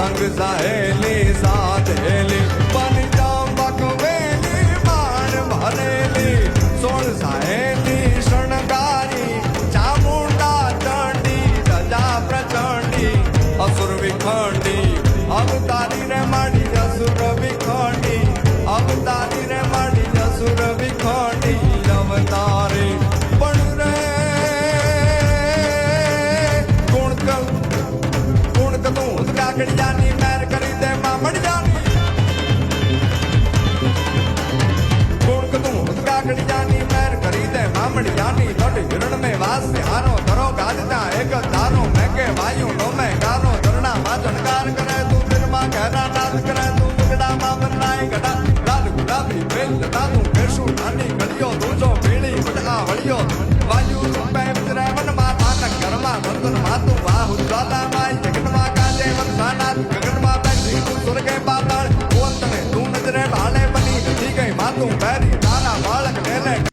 સંગ સહેલી સાધેલી બની જામ બકવેલી માણ ભરેલી સોળ સહેલી શણગારી ચામુંડા ચંડી ધજા પ્રચંડી અસુર વિખંડી અવતારી રે માડી અસુર વિખંડી અવતારી રે માડી અસુર વિખંડી અવતારી પણ રે ગુણ તું કાકડિયાની મેર કરી દે મામડિયાની ગુણ તું કાકડિયાની મેર કરી દે મામડિયાની થોડી હિરણ में वास हारो धरो गाजता एक धारो मैं के वायु नो मैं गारो धरना मा झनकार करे तू दिल मा गहरा नाद करे तू मुगड़ा मा बनाए गड़ा लाल गुलाबी बेल लता तू केशु नानी गलियो दूजो पीली बड़ा वलियो वायु रूपे विचरे मन मा तानक कर्मा बंधन मा तू वाहु ज्वाला माई जगन मा काजे वरसाना गगन मा बैठी तू सुर के पाताल वो अंत में तू नजरे भाले बनी ठीक है मा तू बैरी